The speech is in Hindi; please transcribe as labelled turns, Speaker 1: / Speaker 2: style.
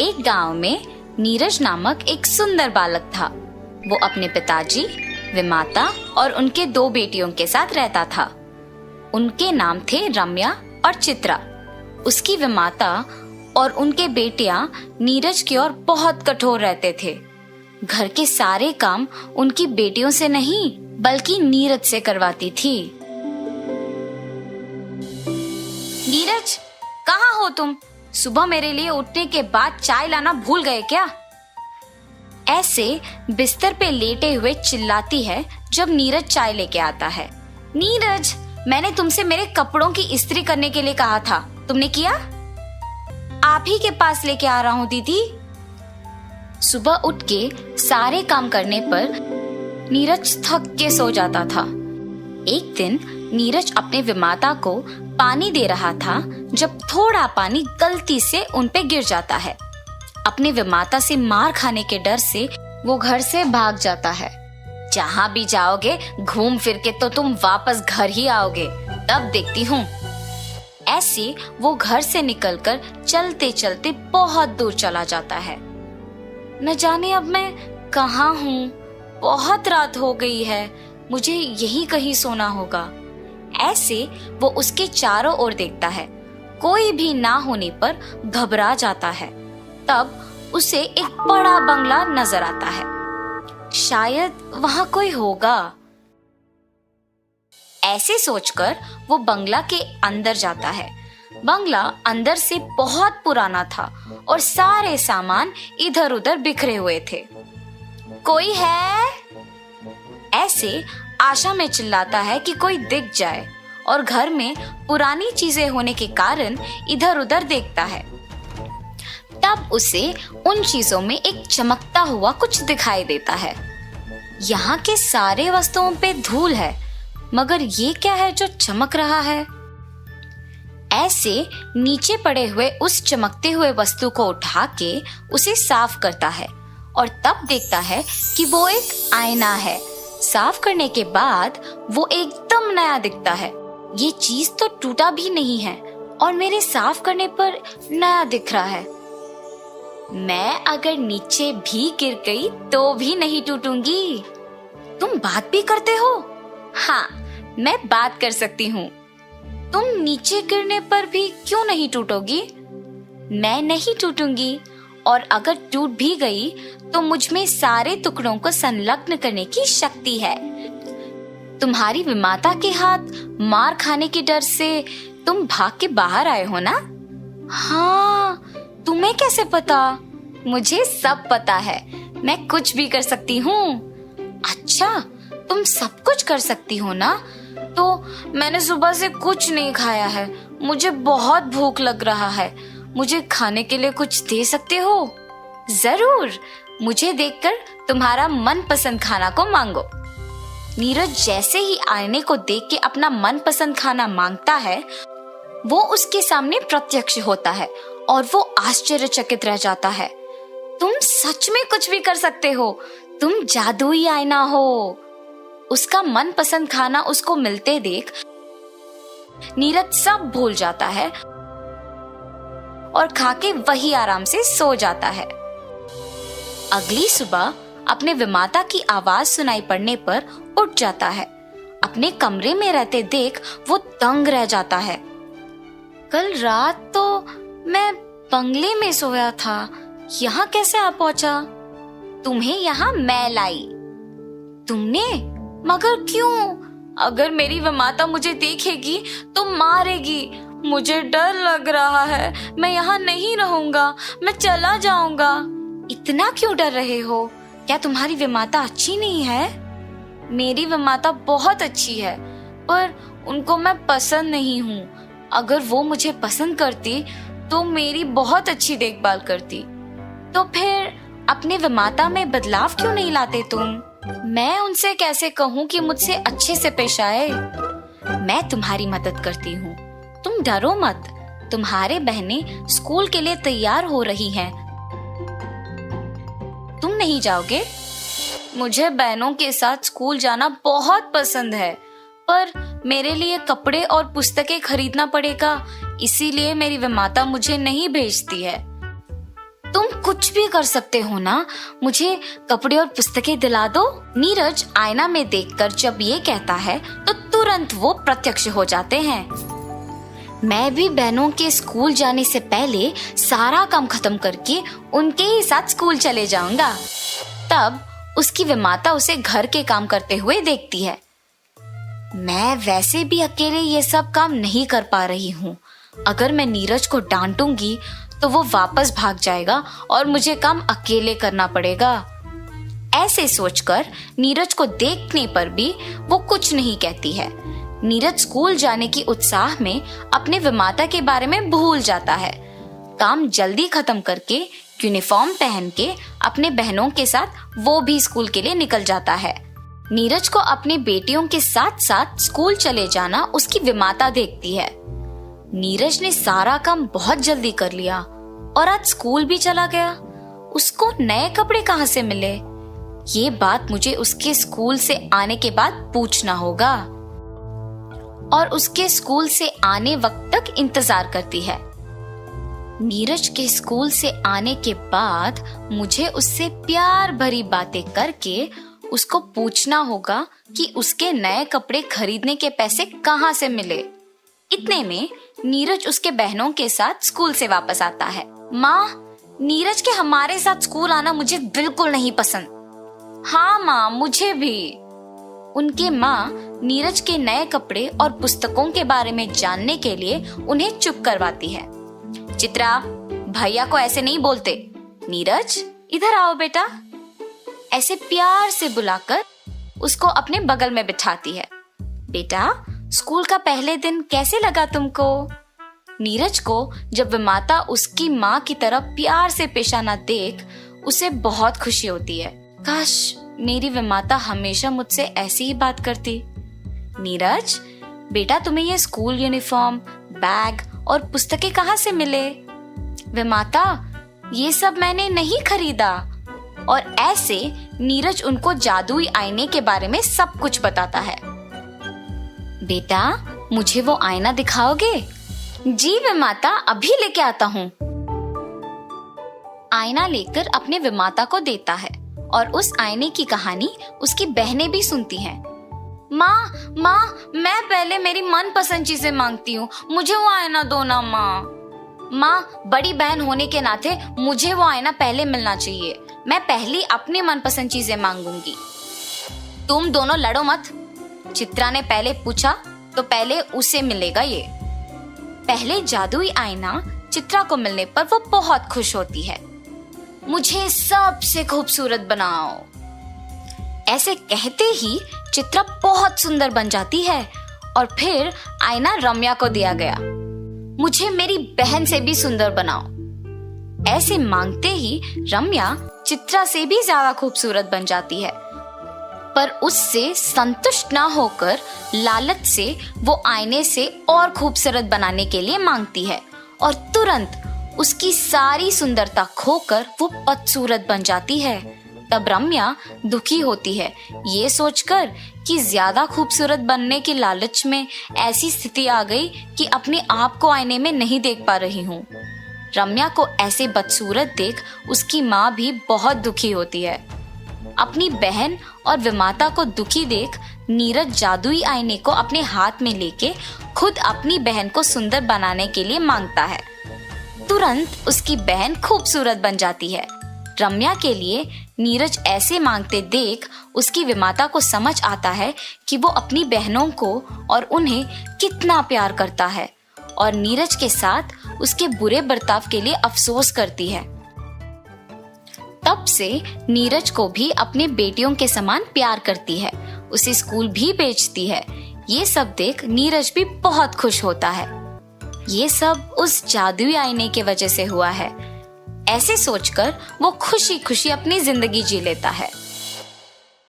Speaker 1: एक गांव में नीरज नामक एक सुंदर बालक था। वो अपने पिताजी, विमाता और उनके 2 बेटियों के साथ रहता था। उनके नाम थे रम्या और चित्रा। उसकी विमाता और उनके बेटियां नीरज की ओर बहुत कठोर रहते थे। घर के सारे काम उनकी बेटियों से नहीं बल्कि नीरज से करवाती थी। नीरज, कहाँ हो तुम? सुबह मेरे लिए उठने के बाद चाय लाना भूल गए क्या? ऐसे बिस्तर पे लेटे हुए चिल्लाती है जब नीरज चाय लेके आता है। नीरज, मैंने तुमसे मेरे कपड़ों की इस्त्री करने के लिए कहा था, तुमने किया? आप ही के पास लेके आ रहा हूँ दीदी। सुबह उठ के सारे काम करने पर नीरज थक के सो जाता था। एक दिन नीरज अपने विमाता को पानी दे रहा था जब थोड़ा पानी गलती से उन पे गिर जाता है। अपने विमाता से मार खाने के डर से वो घर से भाग जाता है। जहाँ भी जाओगे घूम फिर के तो तुम वापस घर ही आओगे, तब देखती हूँ। ऐसे वो घर से निकलकर चलते चलते बहुत दूर चला जाता है। न जाने अब मैं कहाँ हूँ, बहुत रात हो गई है, मुझे यहीं कहीं सोना होगा। ऐसे वो उसके चारों ओर देखता है। कोई भी ना होने पर घबरा जाता है। तब उसे एक बड़ा बंगला नजर आता है। शायद वहां कोई होगा। ऐसे सोचकर वो बंगला के अंदर जाता है। बंगला अंदर से बहुत पुराना था और सारे सामान इधर उधर बिखरे हुए थे। कोई है? ऐसे आशा में चिल्लाता है कि कोई दिख जाए और घर में पुरानी चीजें होने के कारण इधर उधर देखता है। तब उसे उन चीजों में एक चमकता हुआ कुछ दिखाई देता है। यहाँ के सारे वस्तुओं पे धूल है, मगर ये क्या है जो चमक रहा है? ऐसे नीचे पड़े हुए उस चमकते हुए वस्तु को उठा के उसे साफ करता है और तब देखता है कि वो एक आईना है। साफ करने के बाद वो एकदम नया दिखता है। ये चीज तो टूटा भी नहीं है और मेरे साफ करने पर नया दिख रहा है। मैं अगर नीचे भी गिर गई तो भी नहीं टूटूंगी। तुम बात भी करते हो? हाँ, मैं बात कर सकती हूँ। तुम नीचे गिरने पर भी क्यों नहीं टूटोगी? मैं नहीं टूटूंगी, और अगर टूट भी गई तो मुझ में सारे टुकड़ों को संलग्न करने की शक्ति है। तुम्हारी विमाता के हाथ मार खाने के डर से तुम भाग के बाहर आए हो ना? हाँ, तुम्हें कैसे पता? मुझे सब पता है, मैं कुछ भी कर सकती हूँ। अच्छा, तुम सब कुछ कर सकती हो ना? तो मैंने सुबह से कुछ नहीं खाया है, मुझे बहुत भूख लग रहा है। मुझे खाने के लिए कुछ दे सकते हो? जरूर, मुझे देखकर तुम्हारा मनपसंद खाना को मांगो। नीरज जैसे ही आईने को देख के अपना मनपसंद खाना मांगता है, वो उसके सामने प्रत्यक्ष होता है और वो आश्चर्यचकित रह जाता है। तुम सच में कुछ भी कर सकते हो, तुम जादुई आईना हो। उसका मनपसंद खाना उसको मिलते देख नीरज सब भूल जाता है और खाके वही आराम से सो जाता है। अगली सुबह अपने विमाता की आवाज सुनाई पड़ने पर उठ जाता है। अपने कमरे में रहते देख वो दंग रह जाता है। कल रात तो मैं बंगले में सोया था, यहाँ कैसे आ पहुंचा? तुम्हें यहाँ मैं लाई। तुमने? मगर क्यों? अगर मेरी विमाता मुझे देखेगी तो मारेगी। मुझे डर लग रहा है, मैं यहाँ नहीं रहूंगा, मैं चला जाऊंगा। इतना क्यों डर रहे हो? क्या तुम्हारी विमाता अच्छी नहीं है? मेरी विमाता बहुत अच्छी है, पर उनको मैं पसंद नहीं हूँ। अगर वो मुझे पसंद करती तो मेरी बहुत अच्छी देखभाल करती। तो फिर अपने विमाता में बदलाव क्यों नहीं लाते तुम? मैं उनसे कैसे कहूँ कि मुझसे अच्छे से पेश आए? मैं तुम्हारी मदद करती हूँ, तुम डरो मत। तुम्हारे बहनें स्कूल के लिए तैयार हो रही हैं। तुम नहीं जाओगे? मुझे बहनों के साथ स्कूल जाना बहुत पसंद है, पर मेरे लिए कपड़े और पुस्तकें खरीदना पड़ेगा, इसीलिए मेरी विमाता मुझे नहीं भेजती है। तुम कुछ भी कर सकते हो ना, मुझे कपड़े और पुस्तकें दिला दो। नीरज आईना में देखकर जब ये कहता है तो तुरंत वो प्रत्यक्ष हो जाते हैं। मैं भी बहनों के स्कूल जाने से पहले सारा काम खत्म करके उनके ही साथ स्कूल चले जाऊंगा। तब उसकी विमाता उसे घर के काम करते हुए देखती है। मैं वैसे भी अकेले ये सब काम नहीं कर पा रही हूँ। अगर मैं नीरज को डांटूंगी तो वो वापस भाग जाएगा और मुझे काम अकेले करना पड़ेगा। ऐसे सोचकर नीरज को देखने पर भी वो कुछ नहीं कहती है। नीरज स्कूल जाने की उत्साह में अपने विमाता के बारे में भूल जाता है। काम जल्दी खत्म करके यूनिफॉर्म पहन के अपने बहनों के साथ वो भी स्कूल के लिए निकल जाता है। नीरज को अपनी बेटियों के साथ साथ स्कूल चले जाना उसकी विमाता देखती है। नीरज ने सारा काम बहुत जल्दी कर लिया और आज स्कूल भी चला गया। उसको नए कपड़े कहाँ से मिले? ये बात मुझे उसके स्कूल से आने के बाद पूछना होगा। और उसके स्कूल से आने वक्त तक इंतजार करती है। नीरज के स्कूल से आने के बाद मुझे उससे प्यार भरी बातें करके उसको पूछना होगा कि उसके नए कपड़े खरीदने के पैसे कहाँ से मिले। इतने में नीरज उसके बहनों के साथ स्कूल से वापस आता है। माँ, नीरज के हमारे साथ स्कूल आना मुझे बिल्कुल नहीं पसंद। हाँ माँ, मुझे भी। उनके माँ नीरज के नए कपड़े और पुस्तकों के बारे में जानने के लिए उन्हें चुप करवाती है। चित्रा, भैया को ऐसे नहीं बोलते। नीरज, इधर आओ बेटा। ऐसे प्यार से बुलाकर उसको अपने बगल में बिठाती है। बेटा, स्कूल का पहले दिन कैसे लगा तुमको? नीरज को जब विमाता उसकी माँ की तरफ प्यार से पेश आना देख उसे बहुत खुशी होती है। काश मेरी विमाता हमेशा मुझसे ऐसी ही बात करती। नीरज, बेटा तुम्हें ये स्कूल यूनिफॉर्म, बैग और पुस्तकें कहाँ से मिले? विमाता, ये सब मैंने नहीं खरीदा। और ऐसे नीरज उनको जादुई आईने के बारे में सब कुछ बताता है। बेटा, मुझे वो आईना दिखाओगे? जी विमाता, अभी लेके आता हूँ। आईना लेकर अपने विमाता को देता है और उस आईने की कहानी उसकी बहनें भी सुनती हैं। माँ, मैं पहले मेरी मनपसंद चीजें मांगती हूँ, मुझे वो आईना दो ना माँ। माँ, बड़ी बहन होने के नाते मुझे वो आईना पहले मिलना चाहिए। मैं पहली अपनी मनपसंद चीजें मांगूंगी। तुम दोनों लड़ो मत। चित्रा ने पहले पूछा तो पहले उसे मिलेगा ये। पहले जादुई आईना चित्रा को मिलने पर वो बहुत खुश होती है। मुझे सबसे खूबसूरत बनाओ। ऐसे कहते ही चित्रा बहुत सुंदर बन जाती है और फिर आईना रम्या को दिया गया। मुझे मेरी बहन से भी सुंदर बनाओ। ऐसे मांगते ही रम्या चित्रा से भी ज्यादा खूबसूरत बन जाती है, पर उससे संतुष्ट ना होकर लालच से वो आईने से और खूबसूरत बनाने के लिए मांगती है और तुरंत उसकी सारी सुंदरता खोकर वो बदसूरत बन जाती है। तब रम्या दुखी होती है, ये सोचकर कि ज्यादा खूबसूरत बनने के लालच में ऐसी स्थिति आ गई कि अपने आप को आईने में नहीं देख पा रही हूँ। रम्या को ऐसे बदसूरत देख उसकी माँ भी बहुत दुखी होती है। अपनी बहन और विमाता को दुखी देख नीरज जादुई आईने को अपने हाथ में लेके खुद अपनी बहन को सुंदर बनाने के लिए मांगता है। तुरंत उसकी बहन खूबसूरत बन जाती है। रम्या के लिए नीरज ऐसे मांगते देख उसकी विमाता को समझ आता है कि वो अपनी बहनों को और उन्हें कितना प्यार करता है और नीरज के साथ उसके बुरे बर्ताव के लिए अफसोस करती है। तब से नीरज को भी अपने बेटियों के समान प्यार करती है, उसे स्कूल भी भेजती है। ये सब देख नीरज भी बहुत खुश होता है। ये सब उस जादुई आईने के वजह से हुआ है। ऐसे सोचकर वो खुशी खुशी अपनी जिंदगी जी लेता है।